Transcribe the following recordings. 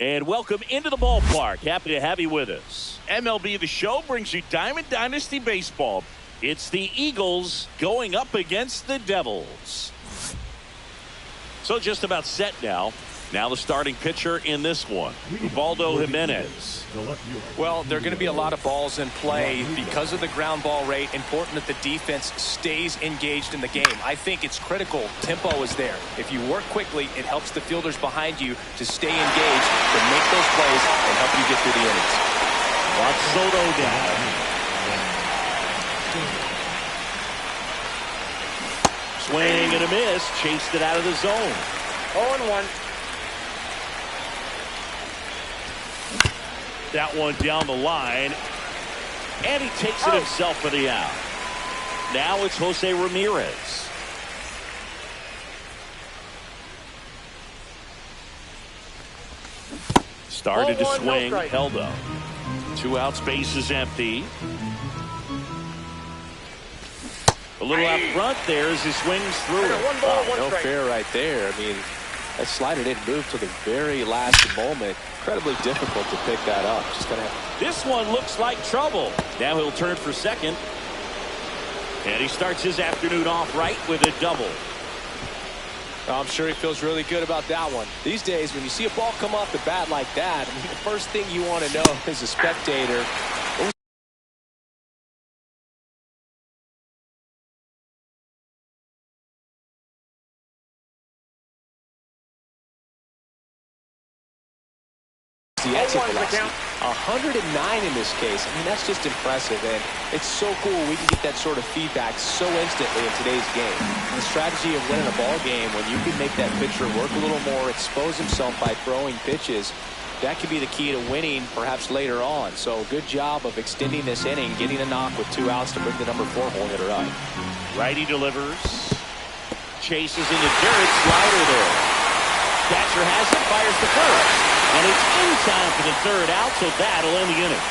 And welcome into the ballpark. Happy to have you with us. MLB The Show brings you Diamond Dynasty Baseball. It's the Eagles going up against the Devils. So just about set now. Now the starting pitcher in this one, Ubaldo Jimenez. Well, there are going to be a lot of balls in play because of the ground ball rate. Important that the defense stays engaged in the game. I think it's critical. Tempo is there. If you work quickly, it helps the fielders behind you to stay engaged, to make those plays, and help you get through the innings. Watch Soto down. Swing and a miss. Chased it out of the zone. 0-1. That one down the line. And he takes it himself for the out. Now it's Jose Ramirez. Started to swing. Held up. 2 outs. Base is empty. A little out front there as he swings through it. No fair right there. I mean, that slider didn't move to the very last moment. Incredibly difficult to pick that up. Just gonna have... This one looks like trouble. Now he'll turn for second. And he starts his afternoon off right with a double. I'm sure he feels really good about that one. These days, when you see a ball come off the bat like that, I mean, the first thing you want to know as a spectator, the exit velocity. 109 in this case. I mean, that's just impressive, and it's so cool we can get that sort of feedback so instantly in today's game. The strategy of winning a ball game, when you can make that pitcher work a little more, expose himself by throwing pitches, that could be the key to winning perhaps later on. So good job of extending this inning, getting a knock with 2 outs to bring the number 4 hole hitter up. Righty delivers. Chases into dirt. Slider there. Catcher has it. Fires the first. And it's in time for the 3rd out, so that'll end the inning.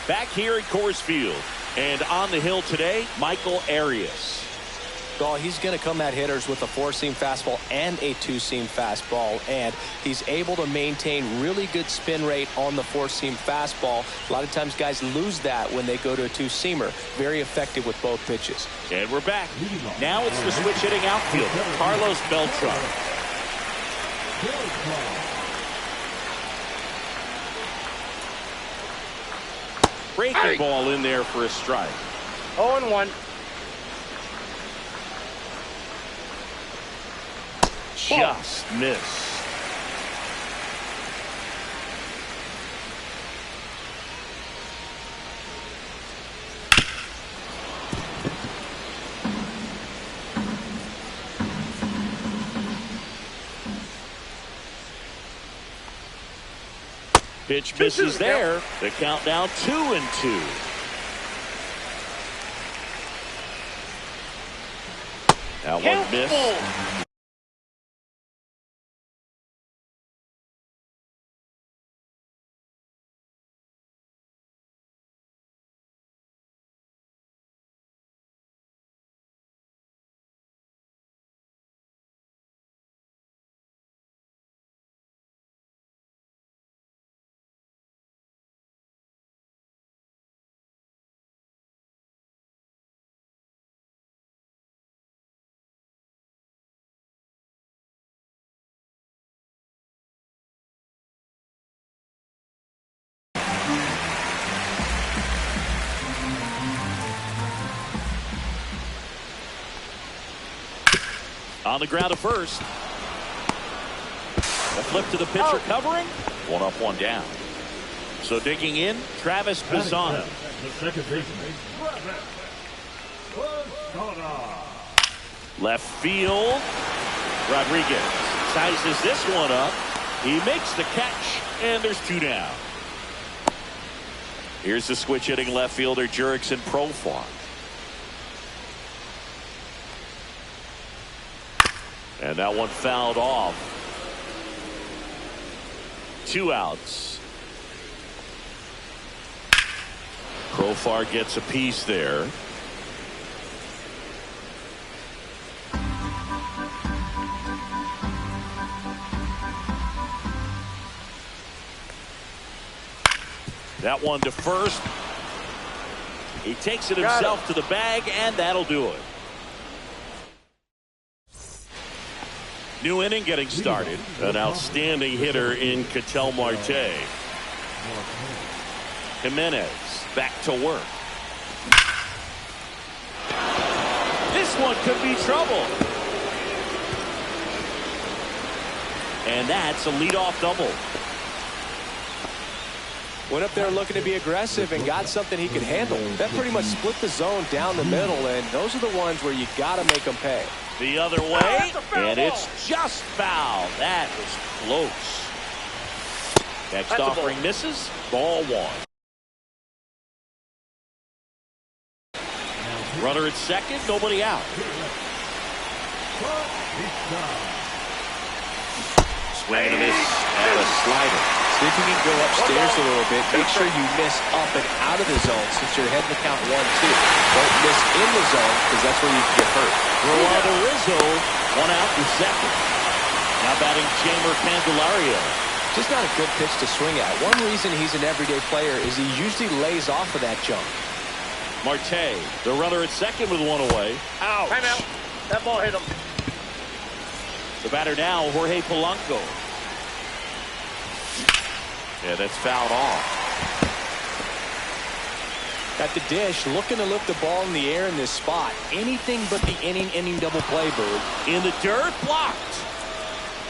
Back here at Coors Field. And on the hill today, Michael Arias. Well, he's going to come at hitters with a 4-seam fastball and a 2-seam fastball, and he's able to maintain really good spin rate on the 4-seam fastball. A lot of times guys lose that when they go to a 2-seamer. Very effective with both pitches. And we're back. Now it's the switch hitting outfield, Carlos Beltran. Breaking ball in there for a strike. 0-1. Just missed. Pitch misses there. The count now 2-2. That one missed. On the ground to first. A flip to the pitcher covering. 1 up, 1 down. So digging in, Travis Pisano. Left field. Rodriguez sizes this one up. He makes the catch, and there's 2 down. Here's the switch hitting left fielder Jurickson Profar. And that one fouled off. 2 outs. Profar gets a piece there. That one to first. He takes it himself to the bag, and that'll do it. New inning getting started. An outstanding hitter in Ketel Marte. Jimenez back to work. This one could be trouble. And that's a leadoff double. Went up there looking to be aggressive and got something he could handle. That pretty much split the zone down the middle, and those are the ones where you got to make them pay. The other way, and it's just foul. That was close. Next offering misses. Ball one. Runner at second, nobody out. Swing and a miss and a slider. See if you can go upstairs a little bit. Make sure you miss up and out of the zone since you're heading to count 1-2. Don't miss in the zone because that's where you can get hurt. Rolando Rizzo, one out in second. Now batting Jamer Candelario. Just not a good pitch to swing at. One reason he's an everyday player is he usually lays off of that jump. Marte, the runner at second with one away. Ouch. Timeout. That ball hit him. The batter now, Jorge Polanco. Yeah, that's fouled off. Got the dish, looking to lift the ball in the air in this spot. Anything but the inning double play, Bird. In the dirt, blocked.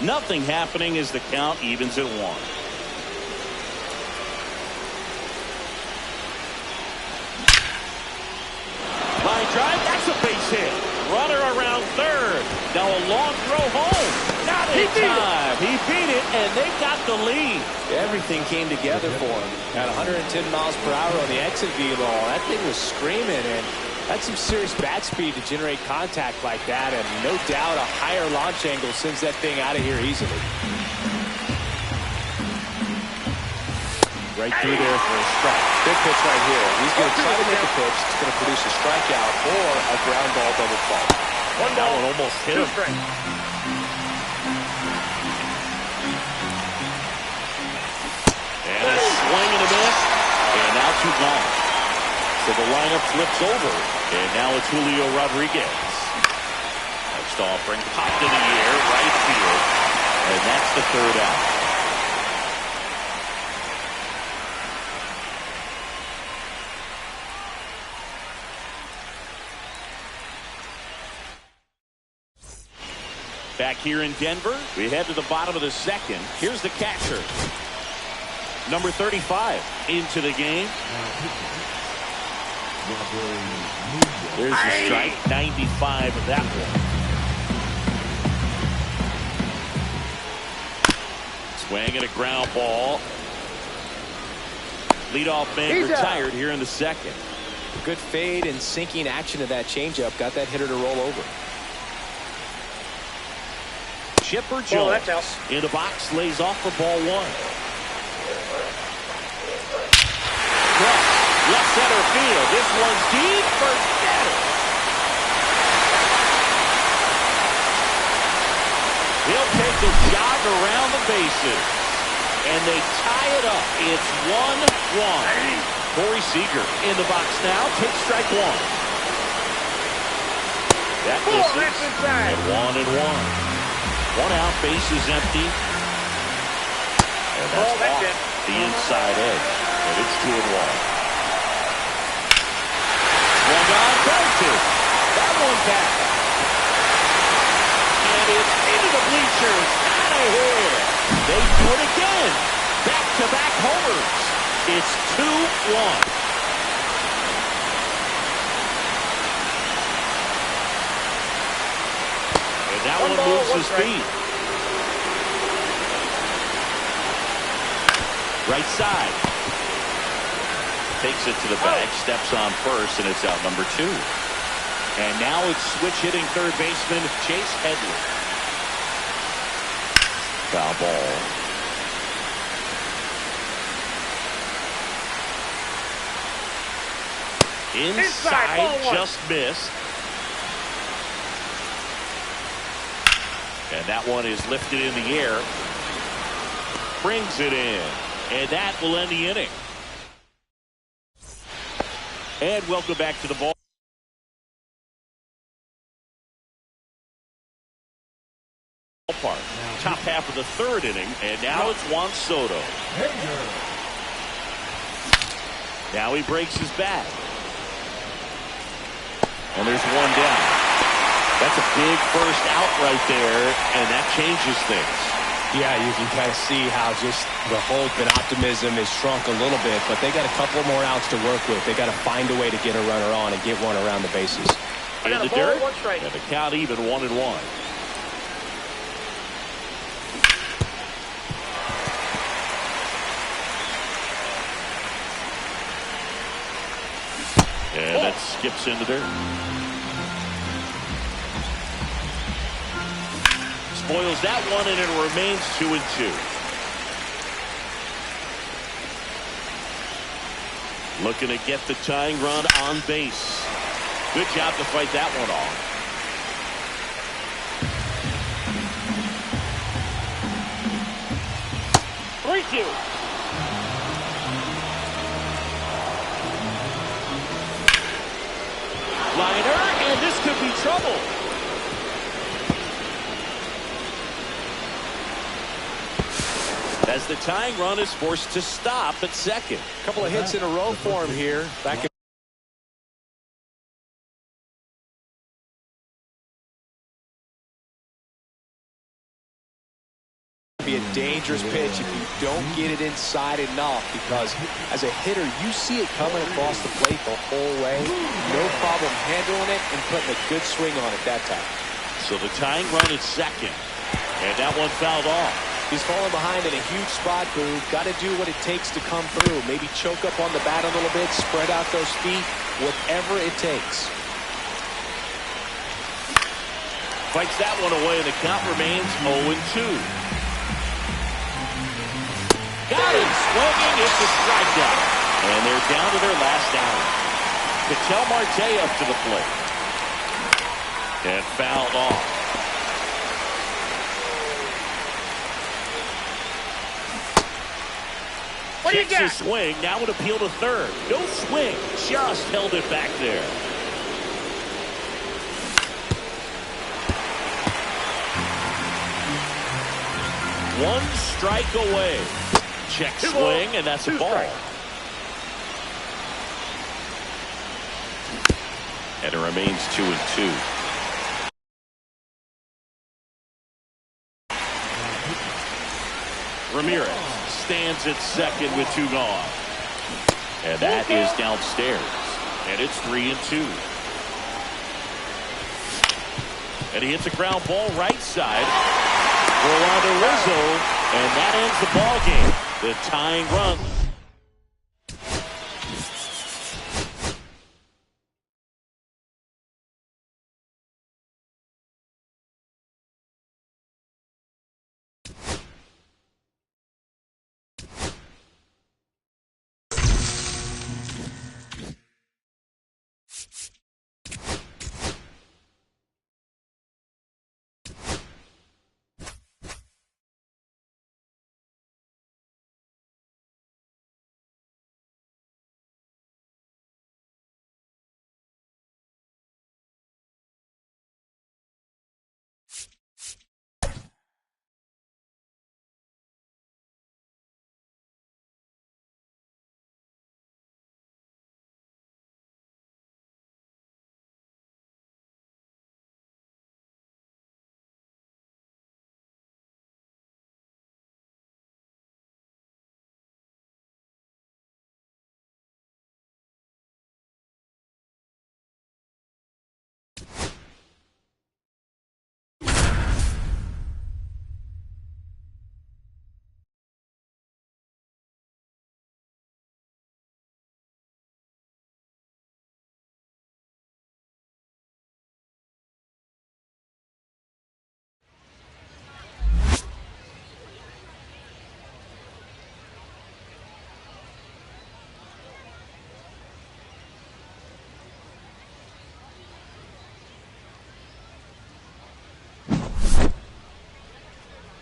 Nothing happening as the count evens at 1. Line drive, that's a base hit. Runner around third. Now a long throw home. Not in time. He beat it, and they got the lead. Everything came together for him. At 110 miles per hour on the exit velo, that thing was screaming, and that's some serious bat speed to generate contact like that, and no doubt a higher launch angle sends that thing out of here easily. Right through there for a strike. Big pitch right here. He's going to try to make a pitch that's going to produce a strikeout or a ground ball double play. That one almost hit him. And a swing and a miss. And now 2 gone. So the lineup flips over. And now it's Julio Rodriguez. Next offering popped in the air, right field. And that's the 3rd out. Back here in Denver, we head to the bottom of the 2nd. Here's the catcher. Number 35 into the game. There's the strike. 95 of that one. Swing and a ground ball. Leadoff man retired here in the 2nd. Good fade and sinking action of that changeup. Got that hitter to roll over. Chipper Jones in the box, lays off for ball 1. Cross, left center field. This one's deep. Forget it. He'll take a jog around the bases. And they tie it up. It's 1-1. Corey Seager in the box now. Takes strike 1. That misses. And 1-1. 1 out, base is empty. And that's off the inside edge. And it's 2-1. One on, belted. That one back. And it's into the bleachers. Out of here. They do it again. Back-to-back homers. It's 2-1. That one moves his feet. Right side. Takes it to the bag, steps on first, and it's out number 2. And now it's switch hitting third baseman Chase Headley. Foul ball. Inside, just missed. And that one is lifted in the air. Brings it in. And that will end the inning. And welcome back to the ball. Ballpark. Top half of the third inning, and now it's Juan Soto. Now he breaks his bat. And there's one down. That's a big first out right there, and that changes things. Yeah, you can kind of see how just the hope and optimism is shrunk a little bit, but they got a couple more outs to work with. They got to find a way to get a runner on and get one around the bases. In the dirt, and the count even 1-1. And that skips in the dirt. Spoils that one, and it remains 2-2. Looking to get the tying run on base. Good job to fight that one off. Liner, and this could be trouble. As the tying run is forced to stop at second. A couple of hits in a row for him here. Back in be a dangerous pitch if you don't get it inside enough, because as a hitter you see it coming across the plate the whole way. No problem handling it and putting a good swing on it that time. So the tying run is second, and that one fouled off. He's falling behind in a huge spot, Boo. Got to do what it takes to come through. Maybe choke up on the bat a little bit, spread out those feet, whatever it takes. Fights that one away, and the count remains 0-2. Got him swinging. It's a strikeout. And they're down to their last out. Ketel Marte up to the plate. And fouled off. What do you got? Takes a swing. Now would appeal to third. No swing. Just held it back there. One strike away. Check swing, and that's a ball. And it remains 2-2. Ramirez stands at second with 2 gone. And that is downstairs. And it's 3-2. And he hits a ground ball right side. Rolando Rizzo, and that ends the ball game. The tying run.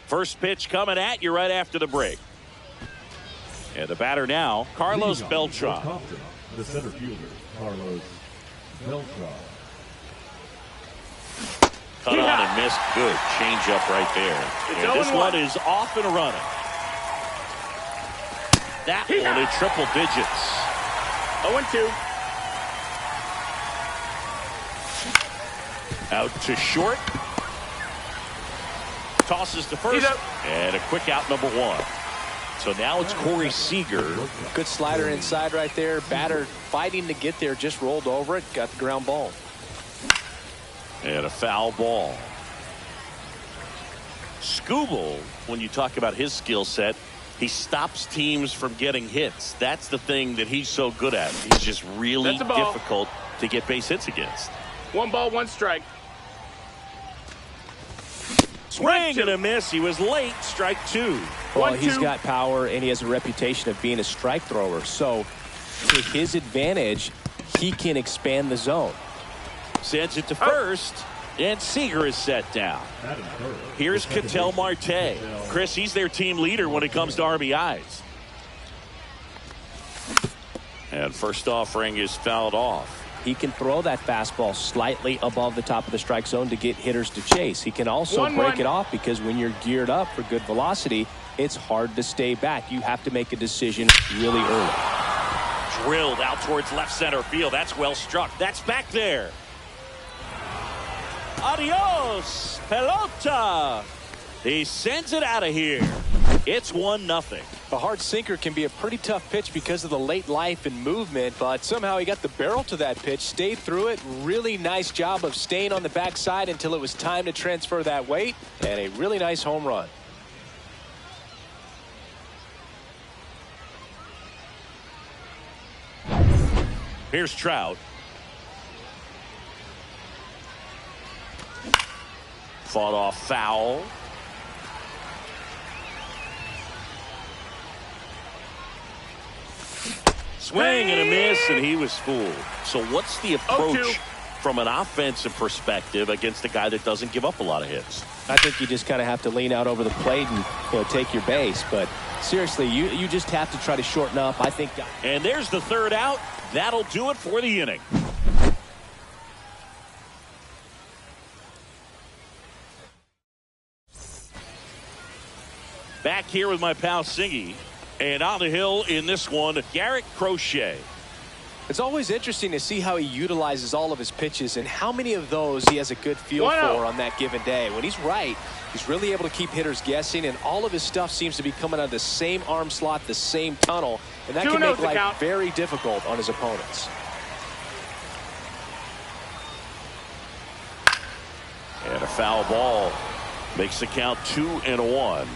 First pitch coming at you right after the break. And the batter now, Carlos Beltran. the center fielder, Carlos Beltran. Cut on and missed. Good changeup right there. And this one is off and running. That one in triple digits. 0-2. Out to short. Tosses to first. And a quick out, number 1. So now it's Corey Seager. Good slider inside right there. Batter fighting to get there. Just rolled over it. Got the ground ball. And a foul ball. Skubal, when you talk about his skill set, he stops teams from getting hits. That's the thing that he's so good at. He's just really difficult to get base hits against. 1 ball, 1 strike. Swing and a miss. He was late. Strike 2. Well, he's got power, and he has a reputation of being a strike thrower. So, to his advantage, he can expand the zone. Sends it to first, and Seager is set down. Here's Ketel Marte. Chris, he's their team leader when it comes to RBIs. And first offering is fouled off. He can throw that fastball slightly above the top of the strike zone to get hitters to chase. He can also break it off because when you're geared up for good velocity, it's hard to stay back. You have to make a decision really early. Drilled out towards left center field. That's well struck. That's back there. Adios, pelota. He sends it out of here. It's 1-0. A hard sinker can be a pretty tough pitch because of the late life and movement, but somehow he got the barrel to that pitch, stayed through it. Really nice job of staying on the backside until it was time to transfer that weight, and a really nice home run. Here's Trout. Fought off foul. Swing and a miss, and he was fooled. So what's the approach from an offensive perspective against a guy that doesn't give up a lot of hits? I think you just kind of have to lean out over the plate and take your base. But seriously, you just have to try to shorten up. I think. And there's the third out. That'll do it for the inning. Back here with my pal Singy. And on the hill in this one, Garrett Crochet. It's always interesting to see how he utilizes all of his pitches and how many of those he has a good feel for on that given day. When he's right, he's really able to keep hitters guessing, and all of his stuff seems to be coming out of the same arm slot, the same tunnel, and that can make life very difficult on his opponents. And a foul ball makes the count 2-1.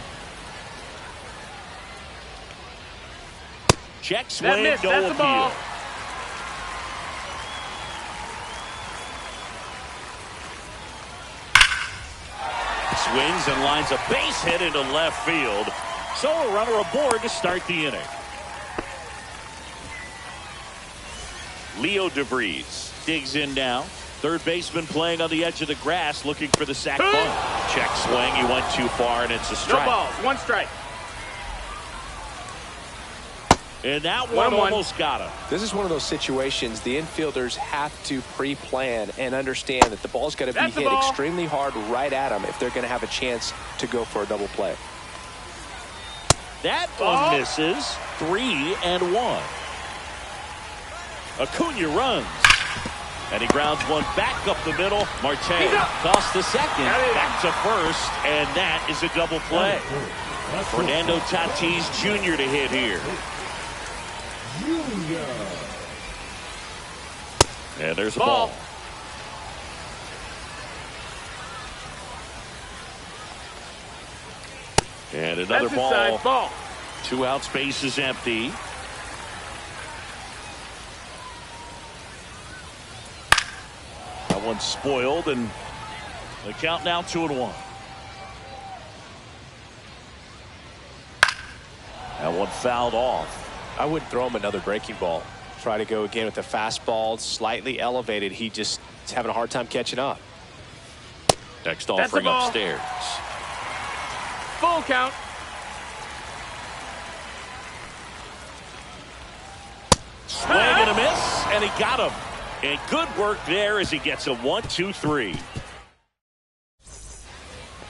Check swing, no appeal. Swings and lines a base hit into left field. So a runner aboard to start the inning. Leo DeVries digs in now. Third baseman playing on the edge of the grass looking for the sac bunt. Check swing. He went too far, and it's a strike. No balls, 1 strike. And that one almost got him. This is one of those situations the infielders have to pre-plan and understand that the ball's got to be hit extremely hard right at them if they're going to have a chance to go for a double play. That one misses. 3-1. Acuna runs. And he grounds one back up the middle. Marte tossed to second. Back to first. And that is a double play. Fernando Tatis Jr. to hit here. And there's a ball. And another ball. 2 outs, base is empty. That one's spoiled, and the count now 2-1. That one fouled off. I wouldn't throw him another breaking ball. Try to go again with the fastball, slightly elevated. He just is having a hard time catching up. Next offering upstairs. Full count. Swing and a miss, and he got him. And good work there as he gets a 1-2-3.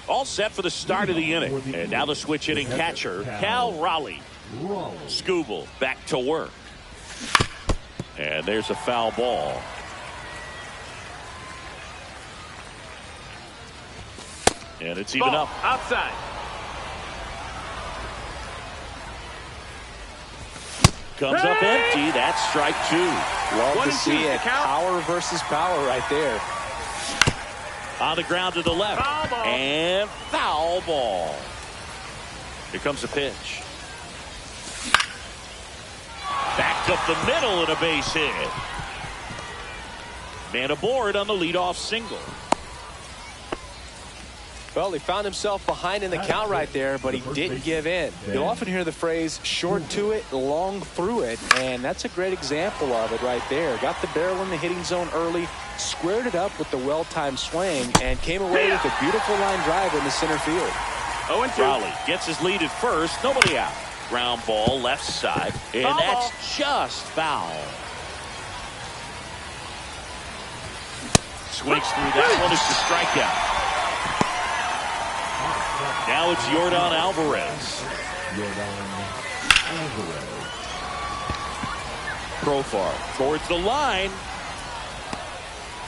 All set for the start of the inning. And now the switch hitting catcher, Cal Raleigh. Scooble back to work. And there's a foul ball. And it's even Ball, up. outside. Comes up empty. That's strike two. Love to see it. Power versus power right there. On the ground to the left. Foul ball. And foul ball. Here comes the pitch. Back up the middle and a base hit. Man aboard on the leadoff single. Well, he found himself behind in the count right there, but he didn't give in. You'll often hear the phrase, short to it, long through it, and that's a great example of it right there. Got the barrel in the hitting zone early, squared it up with the well-timed swing, and came away with a beautiful line drive in the center field. 0-2. Raleigh gets his lead at first, nobody out. Ground ball left side, and Foul that's ball. just foul. Swings through that one. It's the strikeout. Now it's Yordan Alvarez. Profar towards the line.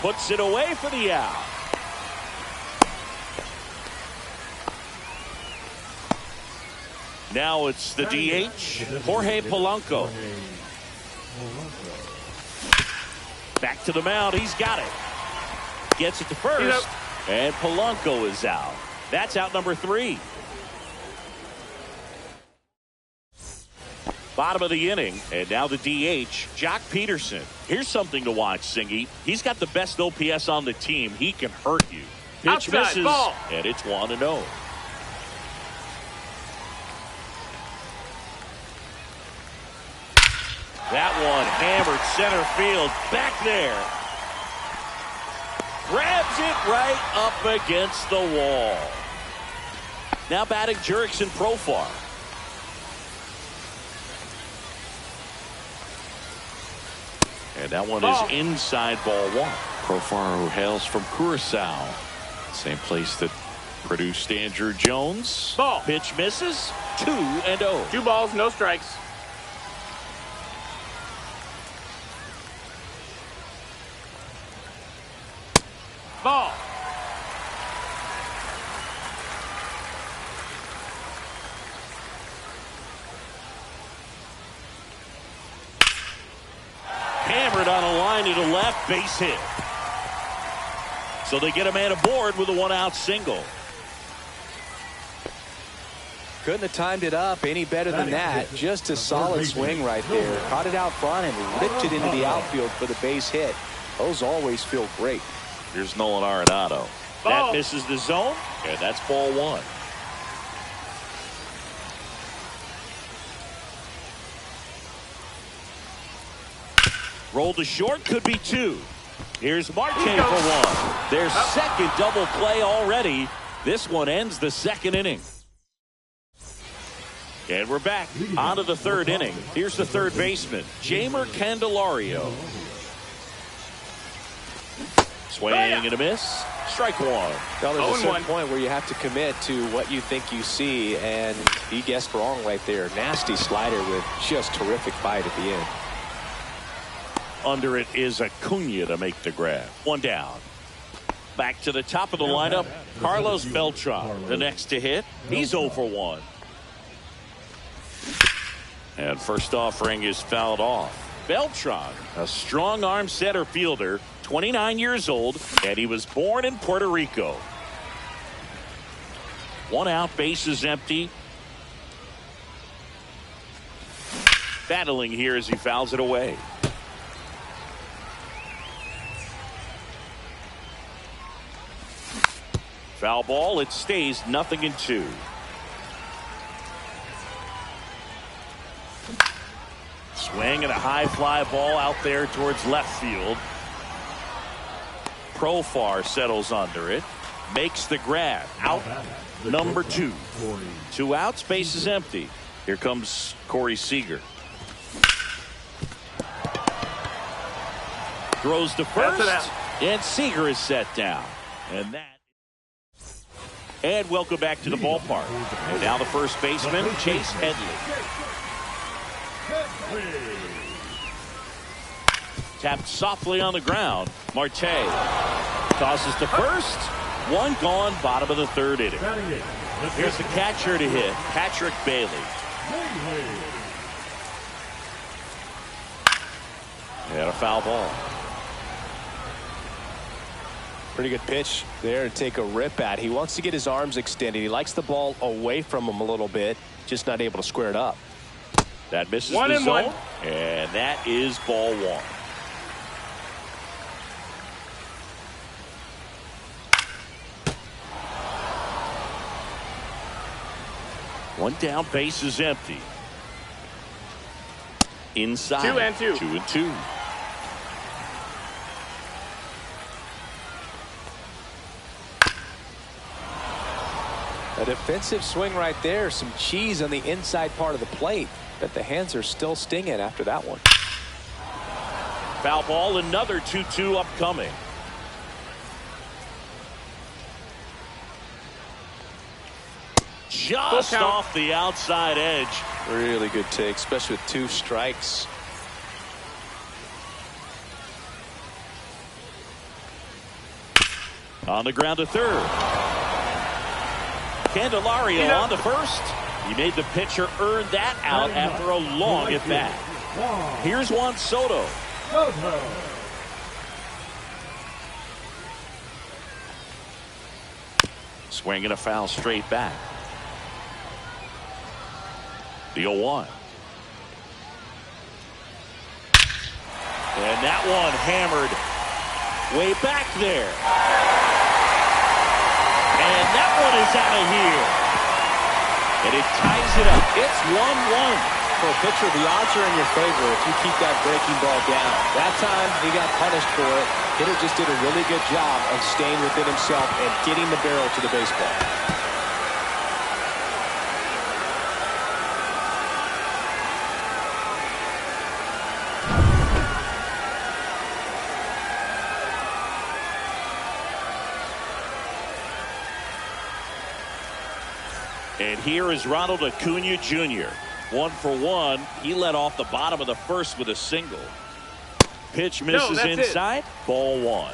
Puts it away for the out. Now it's the DH, Jorge Polanco. Back to the mound. He's got it. Gets it to first. And Polanco is out. That's out number 3. Bottom of the inning, and now the DH, Jock Peterson. Here's something to watch, Singy. He's got the best OPS on the team. He can hurt you. Pitch Outside, misses, ball. and it's 1-0. That one hammered center field. Back there. Grabs it right up against the wall. Now batting Jurickson Profar. And that one is inside ball 1. Profar, who hails from Curacao. Same place that produced Andrew Jones. Ball. Pitch misses. 2-0. 2 balls, no strikes. Ball. Hammered on a line to the left, base hit. So they get a man aboard with a 1-out single. Couldn't have timed it up any better than that. Just a solid swing right there. Caught it out front and ripped it into the outfield for the base hit. Those always feel great. Here's Nolan Arenado. That misses the zone, and that's ball 1. Roll to short, could be 2. Here's Marte for 1. Their second double play already. This one ends the second inning. And we're back onto the third inning. Here's the third baseman, Jeimer Candelario. Swing and a miss. Strike 1. Well, there's a certain point where you have to commit to what you think you see, and he guessed wrong right there. Nasty slider with just terrific bite at the end. Under it is Acuna to make the grab. 1 down. Back to the top of the lineup, Carlos Beltran, the next to hit. He's 0 for 1. And first offering is fouled off. Beltran, a strong arm center fielder, 29 years old, and he was born in Puerto Rico. 1 out, bases empty. Battling here as he fouls it away. Foul ball, it stays 0-2. Swing and a high fly ball out there towards left field. Profar settles under it. Makes the grab. Out number 2. 2 outs, base is empty. Here comes Corey Seager. Throws to first, and Seager is set down. And welcome back to the ballpark. And now the first baseman, Chase Headley. Tapped softly on the ground. Marte tosses to first. One gone, bottom of the third inning. Here's the catcher to hit, Patrick Bailey. And a foul ball. Pretty good pitch there to take a rip at. He wants to get his arms extended. He likes the ball away from him a little bit, just not able to square it up. That misses the zone, and that is ball one. One down, base is empty. Inside. 2 and 2. 2 and 2. A defensive swing right there. Some cheese on the inside part of the plate. But the hands are still stinging after that one. Foul ball, another 2-2 upcoming. Just off the outside edge. Really good take, especially with 2 strikes. On the ground to third. Candelario on the first. He made the pitcher earn that out after a long at bat. Here's Juan Soto. Swinging a foul straight back. The 0-1. And that one hammered way back there. And that one is out of here. And it ties it up. It's 1-1. For a pitcher, the odds are in your favor if you keep that breaking ball down. That time, he got punished for it. Hitter just did a really good job of staying within himself and getting the barrel to the baseball. And here is Ronald Acuna Jr. 1-for-1. He led off the bottom of the first with a single. Pitch misses inside. Ball one.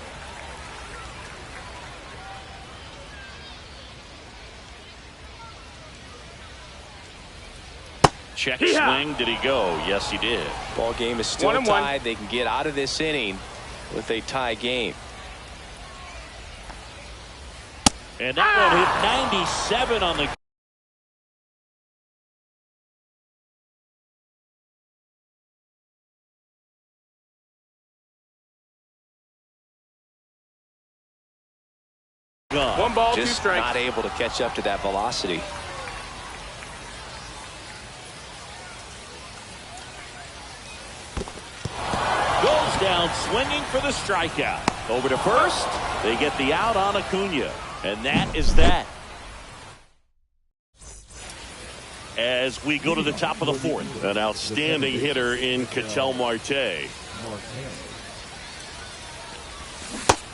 Check swing. Did he go? Yes, he did. Ball game is still tied. They can get out of this inning with a tie game. And that one hit 97 on the gun. 1 ball, 2 Just strikes. not able to catch up to that velocity. Goes down swinging for the strikeout. Over to first. They get the out on Acuna. And that is that. As we go to the top of the fourth. An outstanding hitter in Ketel Marte.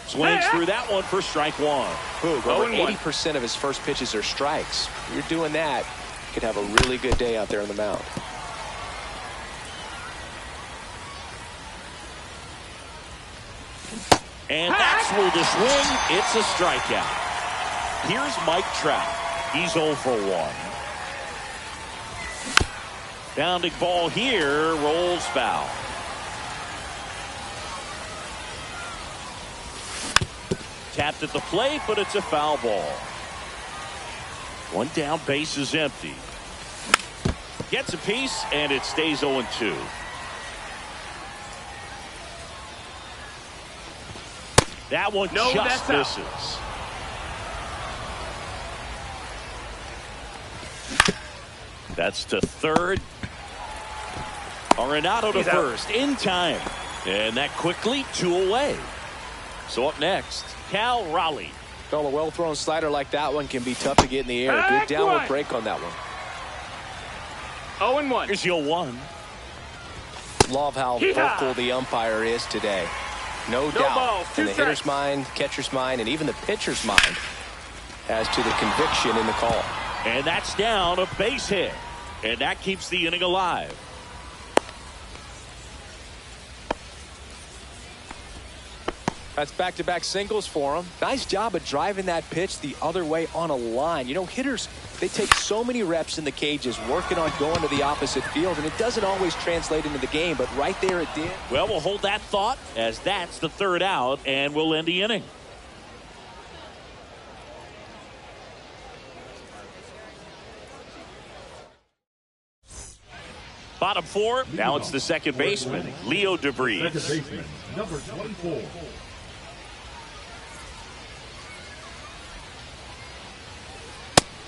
Swings through that one for strike one. Over 80% of his first pitches are strikes. You're doing that, you could have a really good day out there on the mound. And that's where the swing. It's a strikeout. Here's Mike Trout. He's 0 for 1. Bounding ball here. Rolls foul. Tapped at the plate, but it's a foul ball. One down, base is empty. Gets a piece, and it stays 0-2. That one just misses. That's to third. Arenado to first in time. And that quickly 2 away. So up next, Cal Raleigh. Well, a well-thrown slider like that one can be tough to get in the air. Good downward break on that one. 0-1. Here's your 1. Love how vocal the umpire is today. No doubt balls, in the two hitter's strikes. mind, catcher's mind, and even the pitcher's mind as to the conviction in the call. And that's down a base hit. And that keeps the inning alive. That's back-to-back singles for him. Nice job of driving that pitch the other way on a line. You know, hitters, they take so many reps in the cages working on going to the opposite field, and it doesn't always translate into the game, but right there it did. Well, we'll hold that thought as that's the third out, and we'll end the inning. Bottom four. Now it's the second baseman, Leo DeVries. Second baseman, number 24.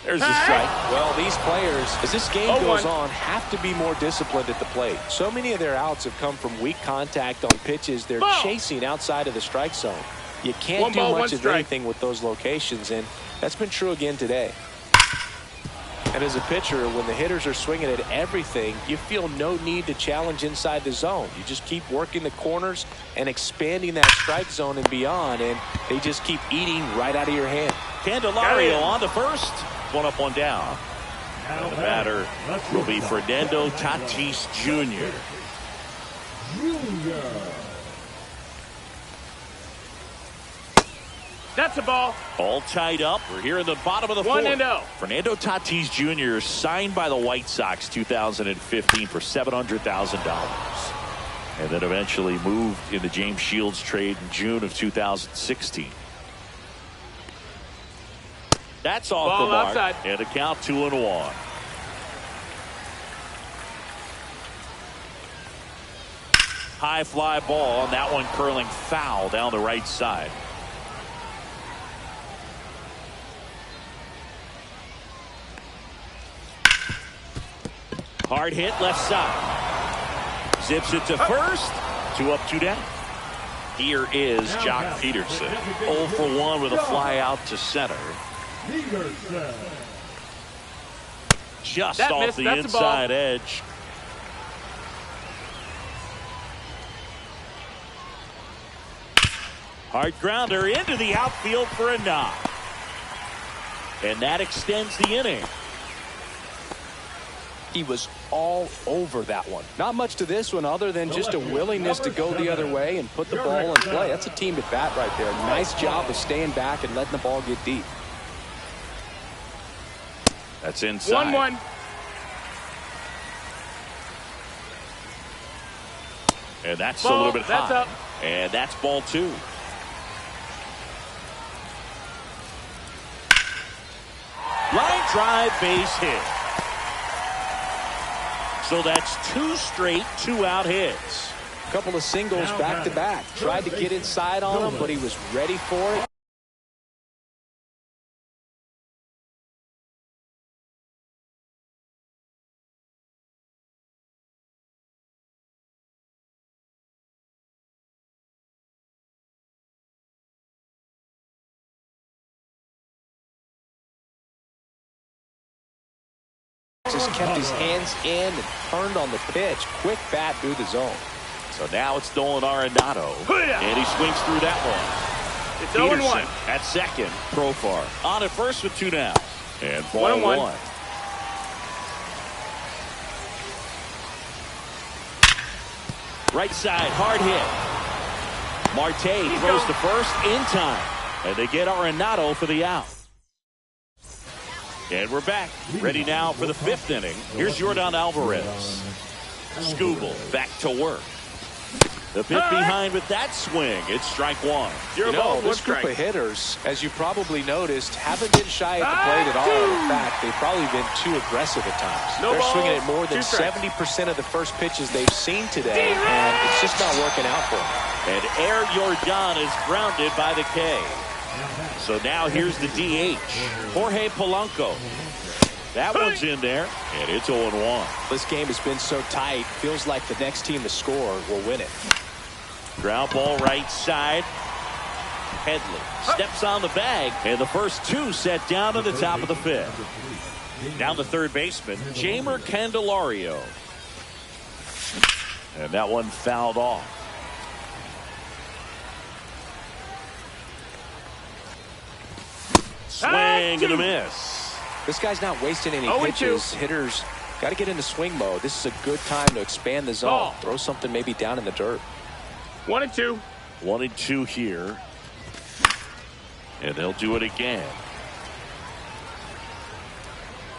There's the strike. Well, these players, as this game 0-1. goes on, have to be more disciplined at the plate. So many of their outs have come from weak contact on pitches they're Ball. chasing outside of the strike zone. You can't One do ball, much one of strike. anything with those locations, and that's been true again today. And as a pitcher, when the hitters are swinging at everything, you feel no need to challenge inside the zone. You just keep working the corners and expanding that strike zone and beyond, and they just keep eating right out of your hand. Candelario on to first. One up, one down. And the batter will be Fernando Tatis Jr. That's a ball. All tied up. We're here in the bottom of the fourth. 1-0. Fernando Tatis Jr. signed by the White Sox 2015 for $700,000. And then eventually moved in the James Shields trade in June of 2016. That's off Ball the mark. outside. And a count 2-1. High fly ball, and that one curling foul down the right side. Hard hit left side. Zips it to first. 2 up, 2 down. Here is Jock Peterson. 0 for 1 with a fly out to center. Just That off missed. the That's a ball. inside edge. Hard grounder into the outfield for a knock. And that extends the inning. He was all over that one. Not much to this one other than just a willingness to go the other way and put the ball in play. That's a team at bat right there. Nice job of staying back and letting the ball get deep. That's inside. 1-1. And that's Ball. a little bit high. That's up. And that's ball 2. Line drive, base hit. So that's 2 straight 2-out hits. A couple of singles back to back. Tried to get inside on him, but he was ready for it. Just kept his hands in and turned on the pitch. Quick bat through the zone. So now it's Nolan Arenado. And he swings through that one. It's Peterson 0-1. at second. Profar on at first with 2 down. And ball 1-1. 1. Right side, hard hit. Marte throws to first in time. And they get Arenado for the out. And we're back. Ready now for the 5th inning. Here's Yordan Alvarez. Skubal back to work. The pitch behind with that swing. It's strike 1. You're You a ball, know, 1 this group strike. of hitters, as you probably noticed, haven't been shy at the plate at all. In fact, they've probably been too aggressive at times. No They're balls, swinging at more 2 than strikes. 70% of the first pitches they've seen today, and it's just not working out for them. And Air Yordan is grounded by the K. So now here's the DH, Jorge Polanco. That one's in there, and it's 0-1. This game has been so tight, feels like the next team to score will win it. Ground ball right side. Headley steps on the bag, and the first 2 set down to the top of the 5th. Down the third baseman, Jeimer Candelario. And that one fouled off. Swing and a miss. This guy's not wasting any 0-2. pitches. Hitters got to get into swing mode. This is a good time to expand the zone. Ball. Throw something maybe down in the dirt. 1-2. 1-2 here. And they'll do it again.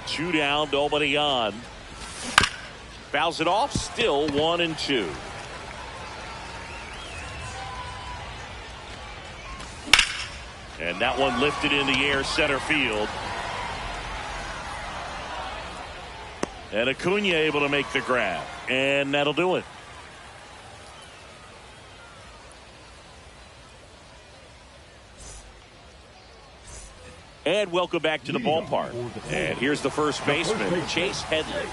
2 down, nobody on. Fouls it off, still 1-2. And that one lifted in the air, center field. And Acuna able to make the grab. And that'll do it. And welcome back to the ballpark. And here's the first baseman, Chase Headley.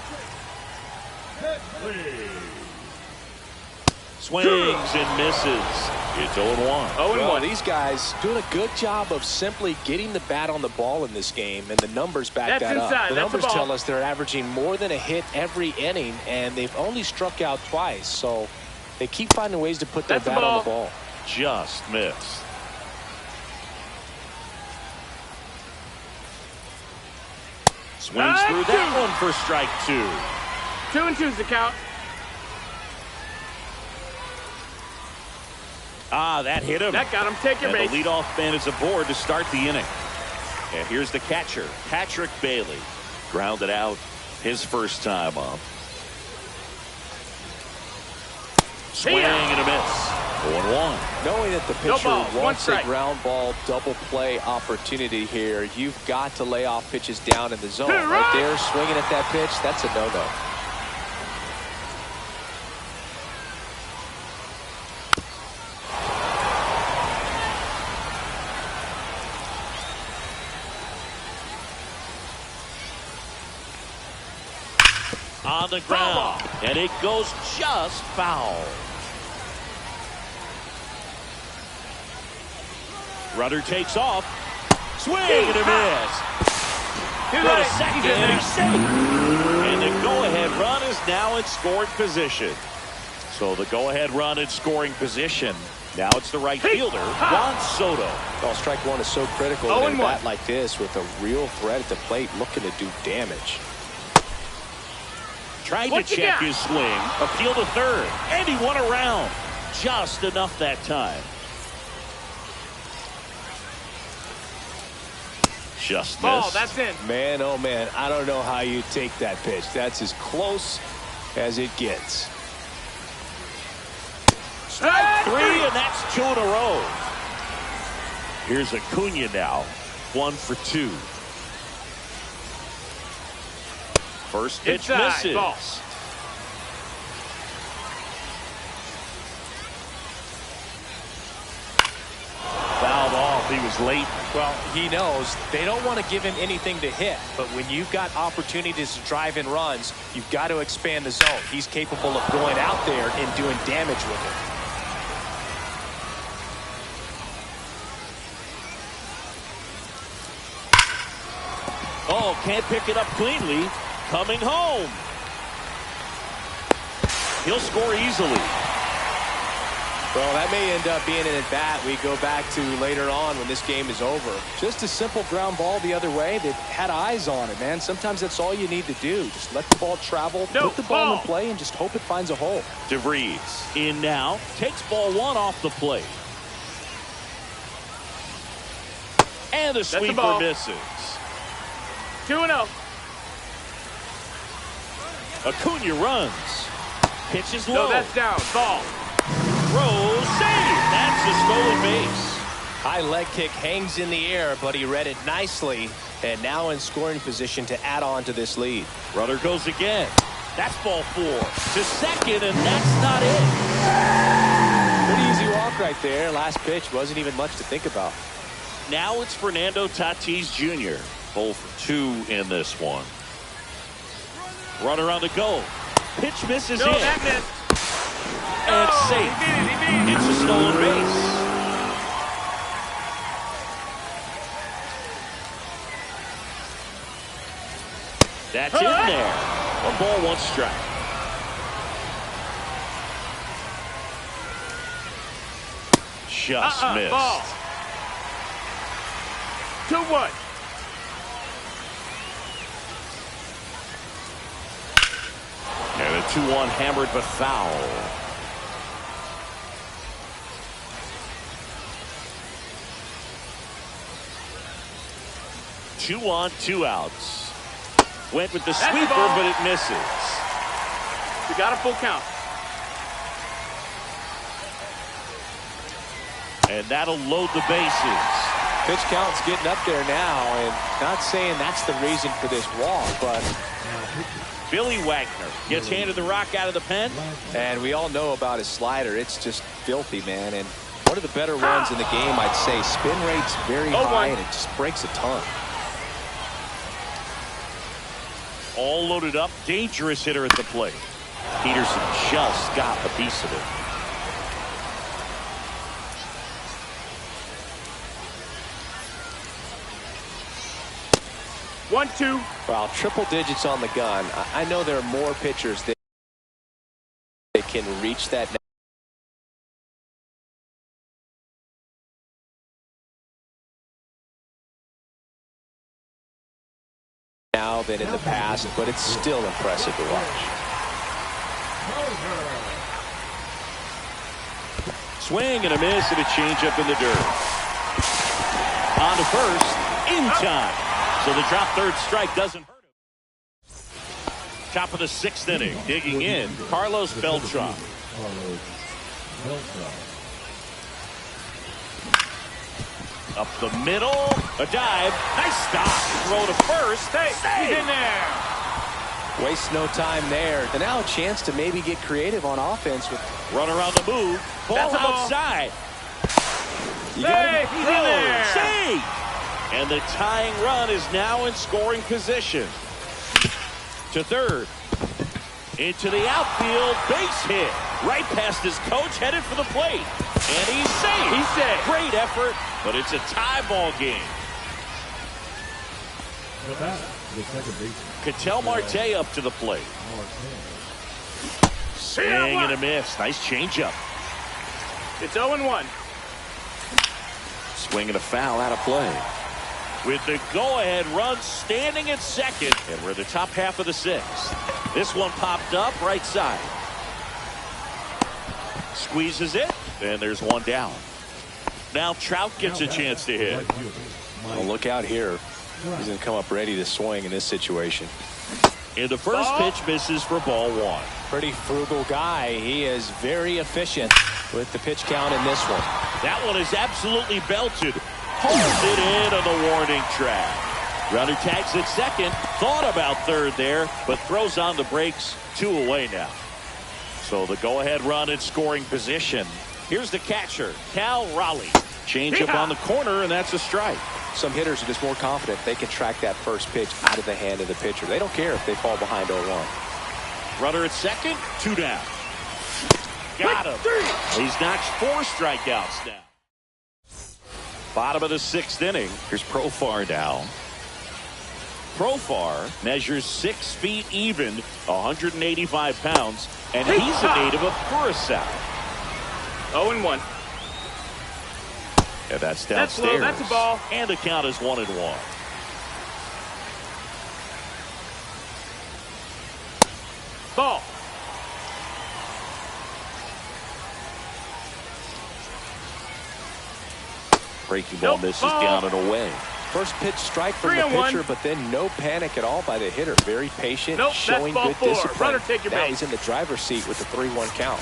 Swings and misses. It's 0-1. 0-1. These guys doing a good job of simply getting the bat on the ball in this game, and the numbers back that up. The numbers tell us they're averaging more than a hit every inning, and they've only struck out twice. So they keep finding ways to put their bat on the ball. Just missed. Swings through that one for strike 2. 2-2's the count. That hit him. That got him. Take your base. The leadoff man is aboard to start the inning. And here's the catcher, Patrick Bailey. Grounded out his first time up. Swing and a miss. 1-1. Knowing that the pitcher wants a strike. ground ball double play opportunity here, you've got to lay off pitches down in the zone. Right. Right there, swinging at that pitch, that's a no-no. On the ground, and it goes just foul. Rudder takes off. Swing and a miss. Go to second, and he's safe. And the go-ahead run is now in scoring position. So the go-ahead run in scoring position. Now it's the right fielder, Juan Soto. Well, strike one is so critical in a bat like this with a real threat at the plate looking to do damage. Tried to check his swing, appeal to third, and he won around. Just enough that time. Just missed. That's in. Man, oh man, I don't know how you take that pitch. That's as close as it gets. Strike 3, and that's 2 in a row. Here's Acuna now, 1 for 2. First pitch misses. Ball. Fouled off. He was late. Well, he knows they don't want to give him anything to hit, but when you've got opportunities to drive in runs, you've got to expand the zone. He's capable of going out there and doing damage with it. Oh, can't pick it up cleanly. Coming home. He'll score easily. Well, that may end up being an at-bat we go back to later on when this game is over. Just a simple ground ball the other way. They've had eyes on it, man. Sometimes that's all you need to do. Just let the ball travel, put the ball in play, and just hope it finds a hole. DeVries in now. Takes ball 1 off the plate. And the sweeper misses. 2-0. Acuna runs. Pitches low. No, that's down. Ball. Throws, save. That's a stolen base. High leg kick hangs in the air, but he read it nicely, and now in scoring position to add on to this lead. Rudder goes again. That's ball 4 to second, and that's not it. Pretty easy walk right there. Last pitch wasn't even much to think about. Now it's Fernando Tatis Jr. 0 for 2 in this one. Runner on the go. Pitch misses in. That missed. And it's safe. It's a stolen base. That's in there. 1 ball, 1 strike. Just missed. Ball. 2-1. 2-1 hammered but foul. Two on, 2 outs. Went with the sweeper, but it misses. We got a full count. And that'll load the bases. Pitch count's getting up there now, and not saying that's the reason for this walk, but Billy Wagner gets handed the rock out of the pen. And we all know about his slider. It's just filthy, man. And one of the better ones in the game, I'd say. Spin rate's very high, and it just breaks a ton. All loaded up. Dangerous hitter at the plate. Peterson just got a piece of it. One, two. Wow, triple digits on the gun. I know there are more pitchers that can reach that now than in the past, but it's still impressive to watch. Swing and a miss and a changeup in the dirt. On to first, in time. So the drop third strike doesn't hurt him. Top of the 6th inning, digging in, Carlos Beltran. Up the middle, a dive, nice stop. Throw to first, He's in there. Waste no time there. And now a chance to maybe get creative on offense with run around the move, ball That's a ball. outside. He's in there. Save! And the tying run is now in scoring position. To third. Into the outfield. Base hit. Right past his coach. Headed for the plate. And he's safe. He's safe. Great effort. But it's a tie ball game. The bat, the second baseman. Ketel Marte up to the plate. Swing and a miss. Nice changeup. It's 0-1. Swing and a foul out of play. With the go-ahead run standing at second, and we're the top half of the 6th. This one popped up right side. Squeezes it, and there's one down. Now Trout gets a chance to hit. well, look out here. He's going to come up ready to swing in this situation. And the first pitch misses for ball 1. Pretty frugal guy. He is very efficient with the pitch count in this one. That one is absolutely belted. Holds it in on the warning track. Runner tags at second. Thought about third there, but throws on the brakes. 2 away now. So the go-ahead run in scoring position. Here's the catcher, Cal Raleigh. Change up on the corner, and that's a strike. Some hitters are just more confident they can track that first pitch out of the hand of the pitcher. They don't care if they fall behind 0-1. Runner at second, 2 down. Got him. He's notched 4 strikeouts now. Bottom of the 6th inning. Here's Profar now. Profar measures 6 feet even, 185 pounds, and he's a native of Curacao. 0-1. And that's That's downstairs. low. That's a ball. And the count is 1-1. Ball. Breaking ball misses down and away. First pitch strike from the 3-1. pitcher, but then no panic at all by the hitter. Very patient, showing that's good ball 4. discipline. Runner, take your now base. he's in the driver's seat with the 3-1 count.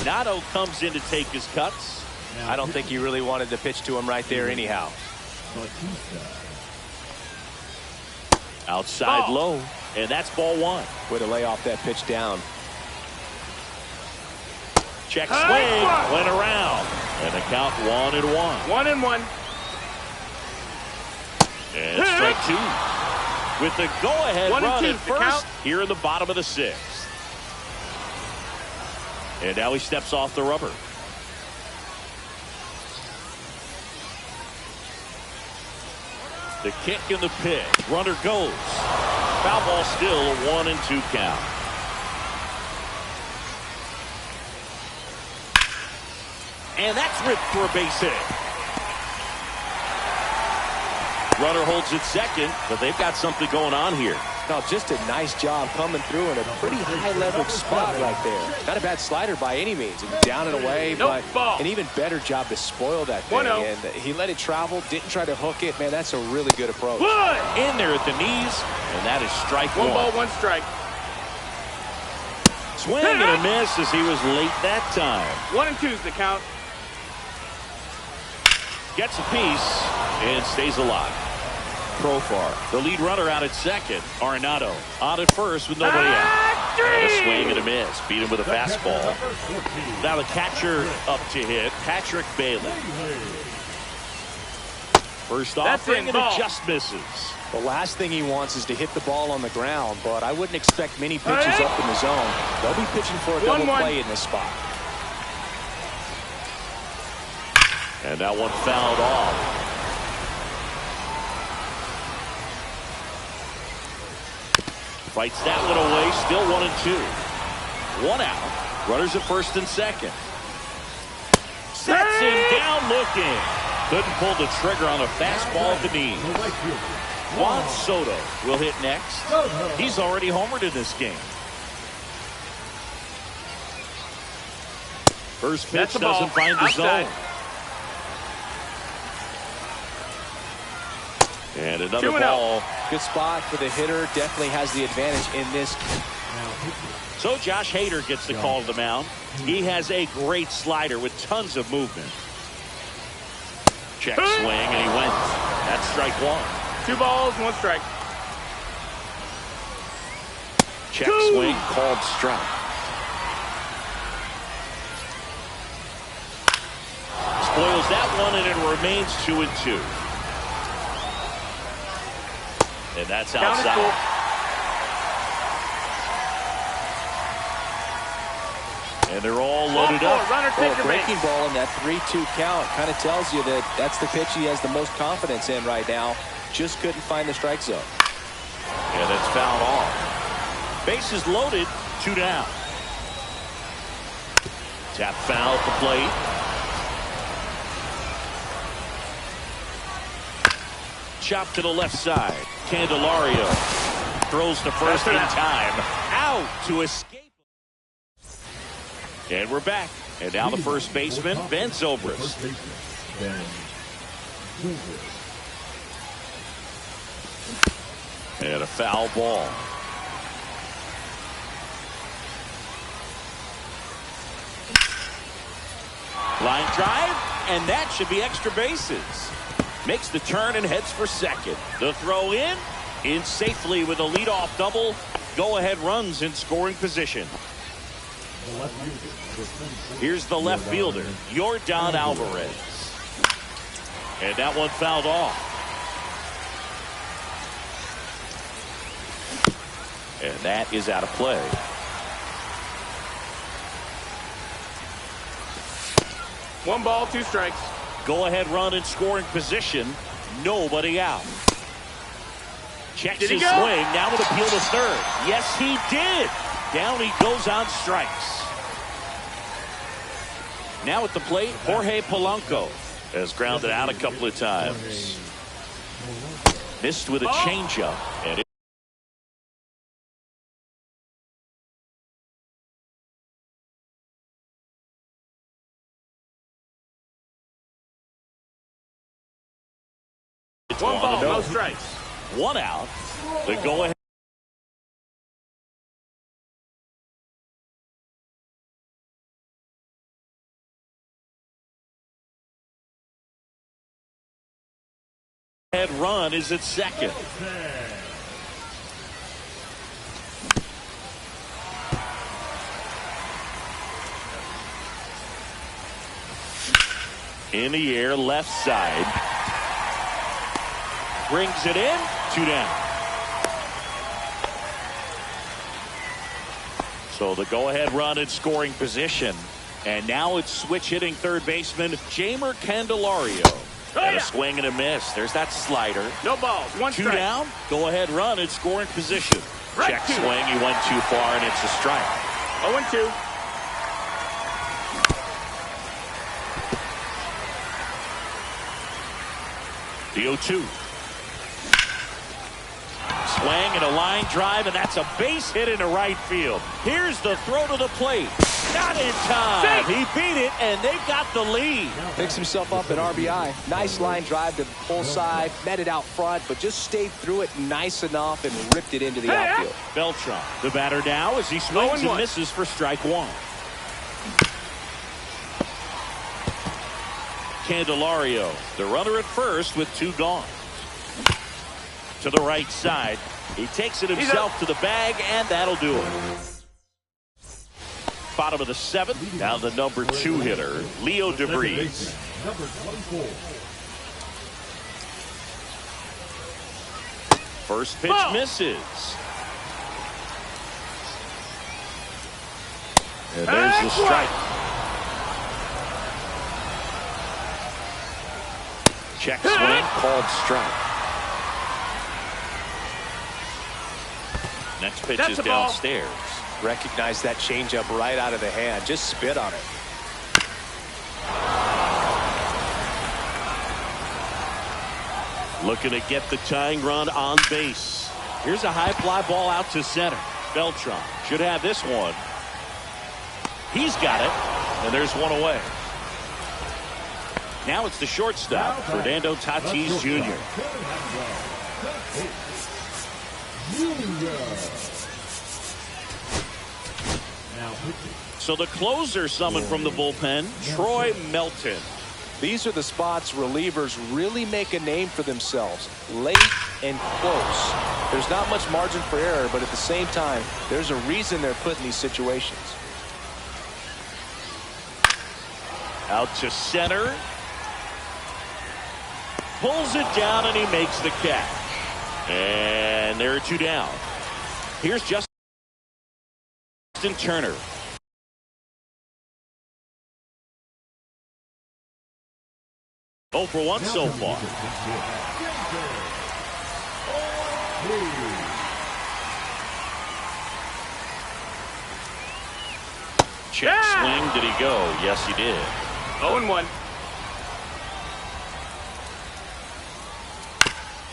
Nato comes in to take his cuts. I don't think he really wanted to pitch to him right there anyhow. Outside low, and that's ball 1. Way to lay off that pitch down. Check swing, went around, and the count 1-1. 1-1. And strike 2. With the go-ahead 1-2, run at the first count. here in the bottom of the 6th. And now he steps off the rubber. The kick and the pitch. Runner goes. Foul ball still, a 1-2 count. And that's ripped for a base hit. Runner holds it second, but they've got something going on here. No, just a nice job coming through in a pretty high-leverage spot right there. Not a bad slider by any means. Down and away, but an even better job to spoil that thing. And he let it travel, didn't try to hook it. Man, that's a really good approach. In there at the knees, and that is strike one. One ball, one strike. Swing and a miss as he was late that time. 1 and 2's the count. Gets a piece and stays alive. Profar, the lead runner out at second. Arenado on at first with nobody out. And a swing and a miss. Beat him with a fastball. Now the catcher up to hit, Patrick Bailey. First offering and it just misses. The last thing he wants is to hit the ball on the ground, but I wouldn't expect many pitches up in the zone. They'll be pitching for a double play in this spot. And that one fouled off. Fights that one away, still 1 and 2. 1 out. Runners at first and second. Sets him down looking. Couldn't pull the trigger on a fastball at the knee. Juan Soto will hit next. He's already homered in this game. First pitch doesn't find the zone. And another ball. Good spot for the hitter. Definitely has the advantage in this. So Josh Hader gets the call to the mound. He has a great slider with tons of movement. Check swing and he went. That's strike one. 2 balls, 1 strike. Check swing called strike. Spoils that one and it remains 2 and 2. And that's outside. And they're all loaded up. A breaking ball in that 3-2 count kind of tells you that that's the pitch he has the most confidence in right now. Just couldn't find the strike zone. And it's fouled off. Bases loaded, 2 down. Tap foul at the plate. Chop to the left side. Candelario throws to first in time. Out to escape. And we're back. And now the first baseman, Ben Zobrist. And a foul ball. Line drive, and that should be extra bases. Makes the turn and heads for second. The throw in safely with a leadoff double. Go-ahead runs in scoring position. Here's the left fielder, Yordan Alvarez. And that one fouled off. And that is out of play. One ball, 2 strikes. Go-ahead run in scoring position. Nobody out. Checks his swing. Now with appeal to third. Yes, he did. Down he goes on strikes. Now at the plate, Jorge Polanco has grounded out a couple of times. Missed with a changeup. And One ball, no strikes. 1 out. The go-ahead. Run is at second. In the air, left side. Brings it in. 2 down. So the go-ahead run in scoring position. And now it's switch hitting third baseman Jeimer Candelario. And a swing and a miss. There's that slider. No balls. 1 strike. 2 down. Go-ahead run in scoring position. Check swing. He went too far, and it's a strike. 0-2. The 0-2. swing and a line drive, and that's a base hit into right field. Here's the throw to the plate. Not in time. He beat it, and they've got the lead. Picks himself up at RBI. Nice line drive to the pull side. Met it out front, but just stayed through it nice enough and ripped it into the outfield. Beltran, the batter now as he swings and misses for strike one. Candelario, the runner at first with two gone. To the right side. He takes it himself to the bag, and that'll do it. Bottom of the seventh. Now the number 2 hitter, Leo DeVries. Number 24. First pitch misses. And there's the strike. Check swing, called strike. Next pitch is downstairs. Recognize that changeup right out of the hand. Just spit on it. Looking to get the tying run on base. Here's a high fly ball out to center. Beltran should have this one. He's got it, and there's one away. Now it's the shortstop, Fernando Tatis Jr. So the closer summoned from the bullpen, Troy Melton. These are the spots relievers really make a name for themselves. Late and close. There's not much margin for error, but at the same time, there's a reason they're put in these situations. Out to center. Pulls it down, and he makes the catch. And there are two down. Here's Justin Turner. Oh for 1 so far. Check swing. Did he go? Yes, he did. 0-1.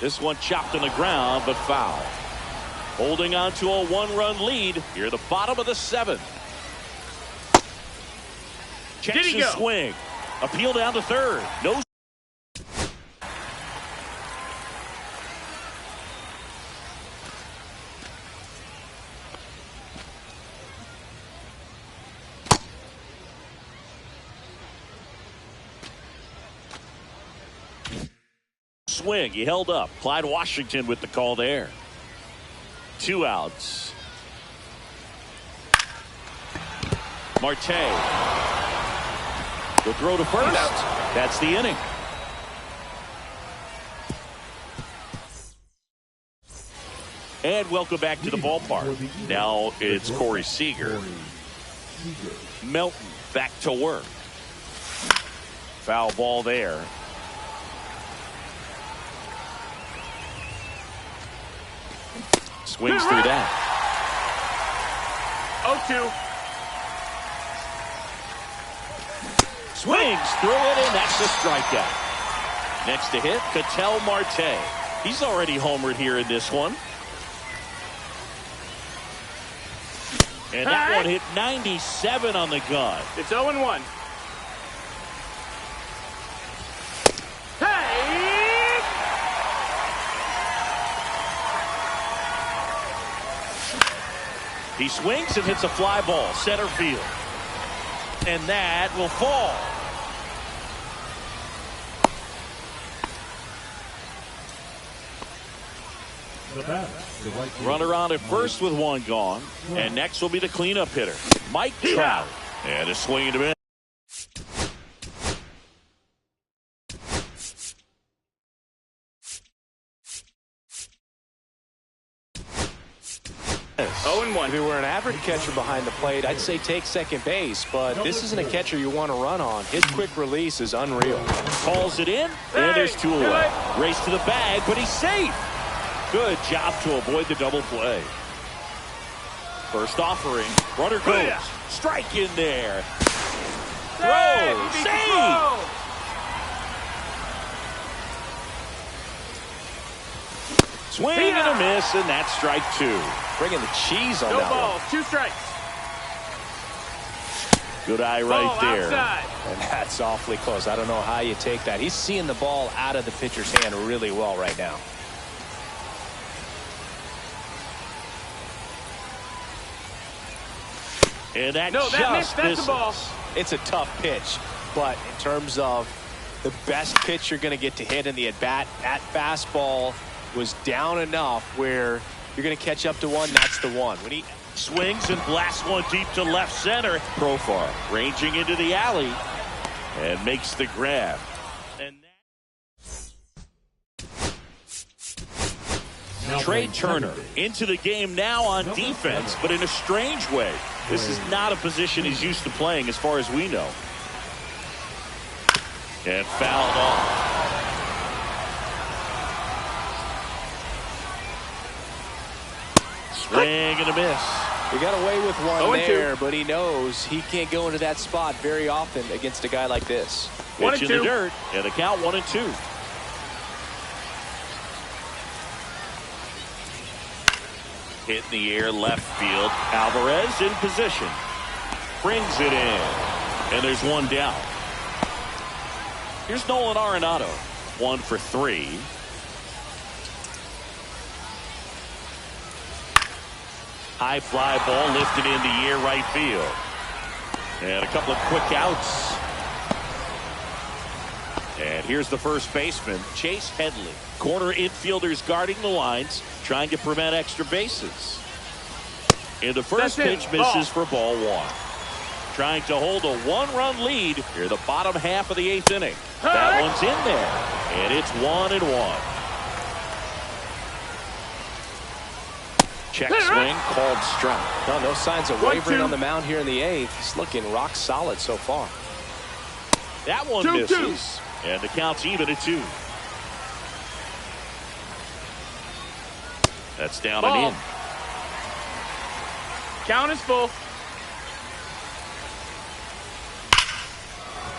This one chopped on the ground, but foul. Holding on to a 1-run lead here at the bottom of the 7th. Checks his swing. Appeal down to third. No. Swing. He held up. Clyde Washington with the call there. 2 outs. Marte. The throw to first. That's the inning. And welcome back to the ballpark. Now it's Corey Seager. Melton back to work. Foul ball there. Swings through that. 0-2. Swings through it, and that's the strikeout. Next to hit, Ketel Marte. He's already homered here in this one. And that one hit 97 on the gun. It's 0-1. He swings and hits a fly ball, center field. And that will fall. Runner on at first with 1 gone. And next will be the cleanup hitter, Mike Trout. And a swing and a miss. If he were an average catcher behind the plate, I'd say take second base, but this isn't a catcher you want to run on. His quick release is unreal. Calls it in, and there's 2 away. Race to the bag, but he's safe. Good job to avoid the double play. First offering, runner goes. Strike in there. Throw, save. Swing and a miss, and that's strike 2. Bringing the cheese on No that balls, one. 2 strikes. Good eye right Ball there. outside. And that's awfully close. I don't know how you take that. He's seeing the ball out of the pitcher's hand really well right now. And that No, that missed. That's misses. the ball. It's a tough pitch, but in terms of the best pitch you're going to get to hit in the at-bat, that fastball was down enough where you're going to catch up to one. That's the one. When he Swings and blasts one deep to left center. Profar ranging into the alley and makes the grab. And Trey Turner into the game now on defense, but in a strange way. This is not a position he's used to playing as far as we know. And fouled off. Swing and a miss. He got away with one 0-2. there, but he knows he can't go into that spot very often against a guy like this. 1 Pitch and in 2. the dirt, and the count 1-2. Hit in the air left field. Alvarez in position. Brings it in. And there's one down. Here's Nolan Arenado. 1 for 3. High fly ball lifted in the air right field. And a couple of quick outs. And here's the first baseman, Chase Headley. Corner infielders guarding the lines, trying to prevent extra bases. And the first pitch misses for ball 1. Trying to hold a 1-run lead here the bottom half of the 8th inning. That one's in there, and it's 1-1. Check swing, called strike. No signs of wavering 1-2. on the mound here in the 8th. He's looking rock solid so far. That one 2-2. misses, and the count's even at 2. That's down Ball. and in. Count is full.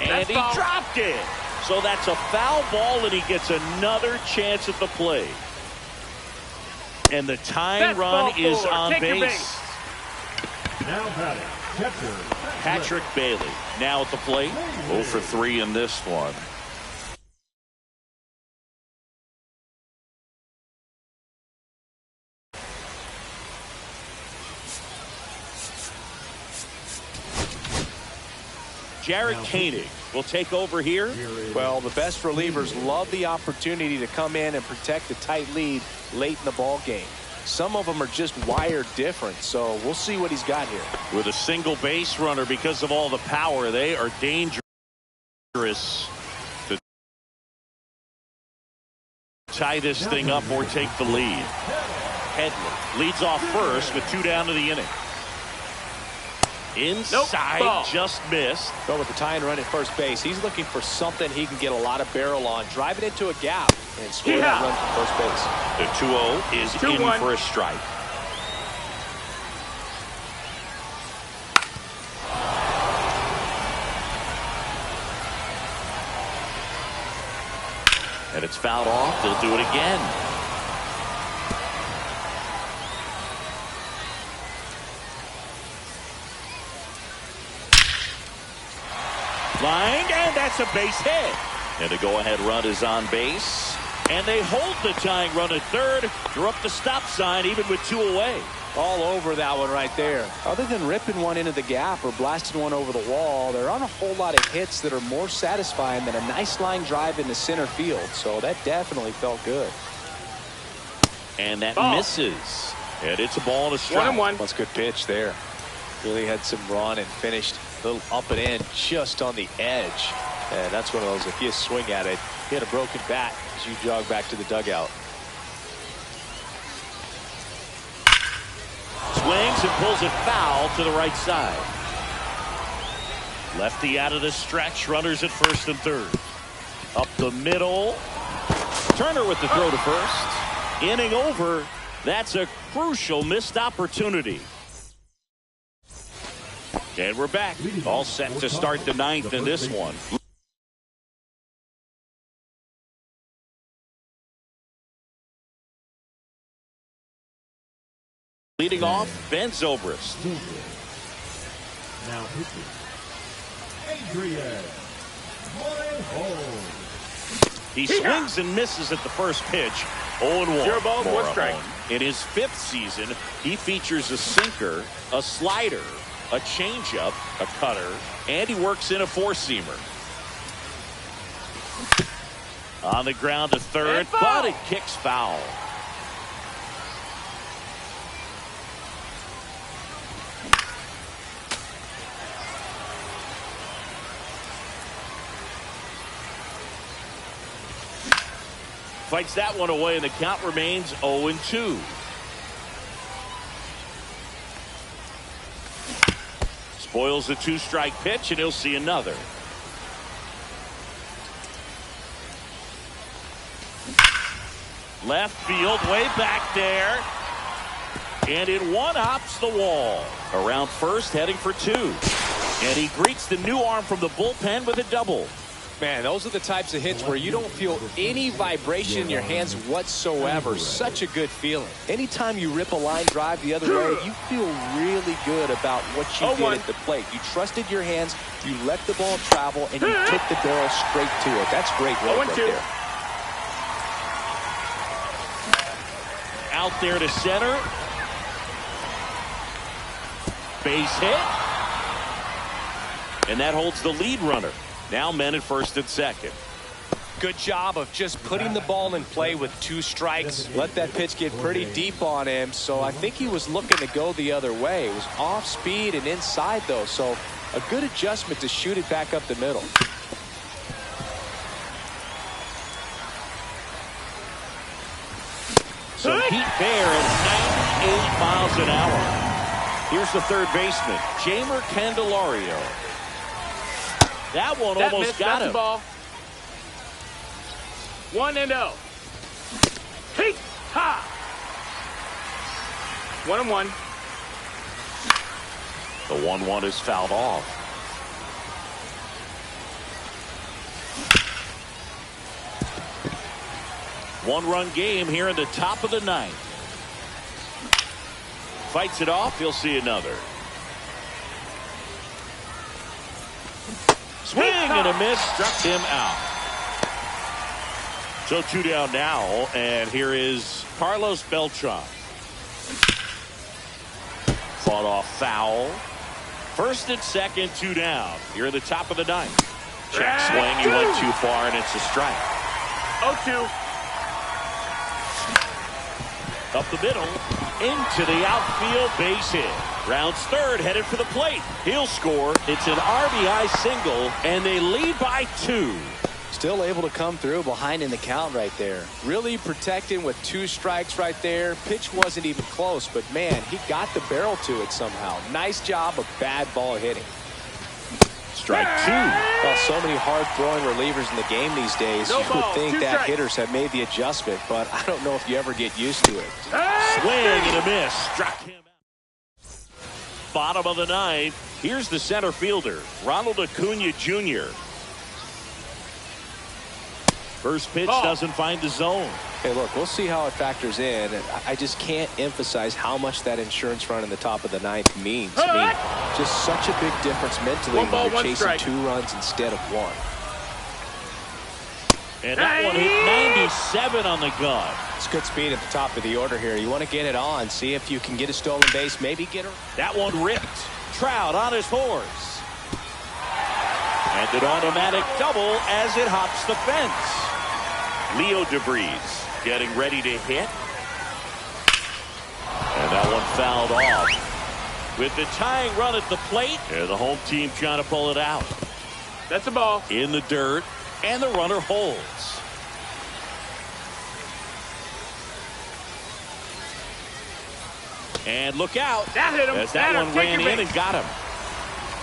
And That's he foul. dropped it. So that's a foul ball, and he gets another chance at the plate. And the tying That's run ball is 4. on Take your base. Now batting, catcher Patrick Bailey now at the plate. 0 for 3 in this one. Jared Koenig will take over here. Well, the best relievers love the opportunity to come in and protect a tight lead late in the ball game. Some of them are just wired different, so we'll see what he's got here. With a single base runner, because of all the power, they are dangerous to tie this thing up or take the lead. Headley leads off first with 2 down to the inning. Inside, Ball. just missed. But with the tying run at first base, he's looking for something he can get a lot of barrel on. Drive it into a gap and score that run from first base. The 2-0 is 2-1. in for a strike. And it's fouled off. They'll do it again. Line, and that's a base hit. And the go-ahead run is on base. And they hold the tying run at third. They're up the stop sign even with 2 away. All over that one right there. Other than ripping one into the gap or blasting one over the wall, there aren't a whole lot of hits that are more satisfying than a nice line drive into center field. So that definitely felt good. And that Ball. misses. And it's a ball and a strike. 1-1. That's a good pitch there. Really had some run and finished a little up and in just on the edge. And that's one of those, if you swing at it, hit a broken bat as you jog back to the dugout. Swings and pulls it foul to the right side. Lefty out of the stretch. Runners at first and third. Up the middle. Turner with the throw to first. Inning over. That's a crucial missed opportunity. And we're back. All set to start the 9th in this one. Leading off, Ben Zobrist. Now pitching, Adrian Morejon. He swings and misses at the first pitch. 0-1. Zero balls, one strike. In his 5th season, he features a sinker, a slider, a changeup, a cutter, and he works in a 4-seamer. On the ground to third, but it kicks foul. Fights that one away, and the count remains 0-2. Spoils the 2-strike pitch, and he'll see another. Left field, way back there. And it one-hops the wall. Around first, heading for 2. And he greets the new arm from the bullpen with a double. Man, those are the types of hits where you don't feel any vibration in your hands whatsoever. Such a good feeling. Anytime you rip a line drive the other way, you feel really good about what you did at the plate. You trusted your hands, you let the ball travel, and you took the barrel straight to it. That's great work right there. Out there to center. Base hit. And that holds the lead runner. Now men at first and second. Good job of just putting the ball in play with 2 strikes. Let that pitch get pretty deep on him, so I think he was looking to go the other way. It was off speed and inside, though, so a good adjustment to shoot it back up the middle. So heat there at 98 miles an hour. Here's the third baseman, Jeimer Candelario. That one almost got him. Ball. 1-0. Hey, ha! 1-1. The 1-1 is fouled off. One-run game here in the top of the 9th. Fights it off. He'll see another. Swing and a miss, struck him out. So 2 down now, and here is Carlos Beltran. Fought off foul. First and second, 2 down. Here in the top of the 9th. Check swing, he went too far, and it's a strike. 0-2. Up the middle, into the outfield, base hit. Rounds third, headed for the plate. He'll score. It's an RBI single, and they lead by 2. Still able to come through behind in the count right there. Really protecting with 2 strikes right there. Pitch wasn't even close, but man, he got the barrel to it somehow. Nice job of bad ball hitting. Strike 2. Well, so many hard-throwing relievers in the game these days. You would think that hitters have made the adjustment, but I don't know if you ever get used to it. Swing and a miss. Struck him out. Bottom of the 9th. Here's the center fielder, Ronald Acuna Jr. First pitch doesn't find the zone. Hey, look, we'll see how it factors in. I just can't emphasize how much that insurance run in the top of the 9th means. I mean, just such a big difference mentally when you're chasing 2 runs instead of 1. And that one hit 97 on the gun. It's good speed at the top of the order here. You want to get it on, see if you can get a stolen base, maybe get her. That one ripped. Trout on his horse. And an automatic double as it hops the fence. Leo DeVries getting ready to hit. And that one fouled off. With the tying run at the plate, and the home team trying to pull it out. That's a ball. In the dirt, and the runner holds. And look out. That hit him. As that one ran in and got him.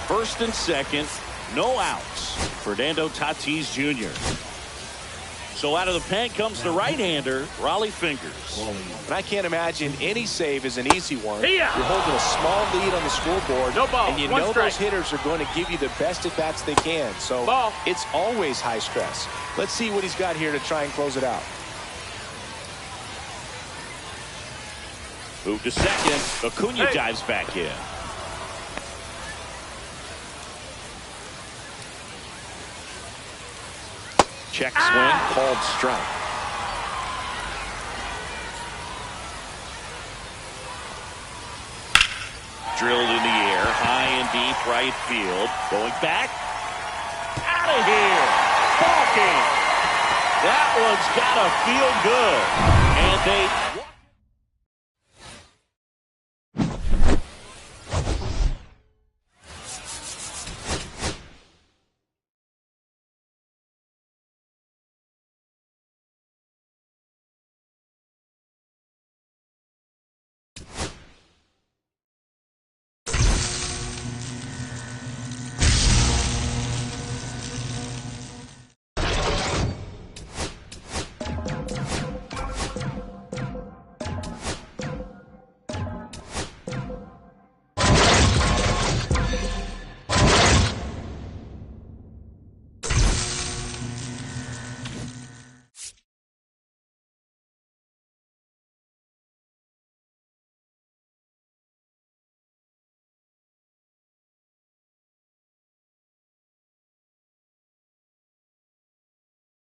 First and second, no outs. Fernando Tatis Jr. So out of the pen comes the right-hander, Raleigh Fingers. And I can't imagine any save is an easy one. You're holding a small lead on the scoreboard, and you know those hitters are going to give you the best at-bats they can. So it's always high stress. Let's see what he's got here to try and close it out. Move to second. Acuna dives back in. Check swing, called strike. Drilled in the air, high and deep right field. Going back. Out of here. Ball game. That one's got to feel good. And they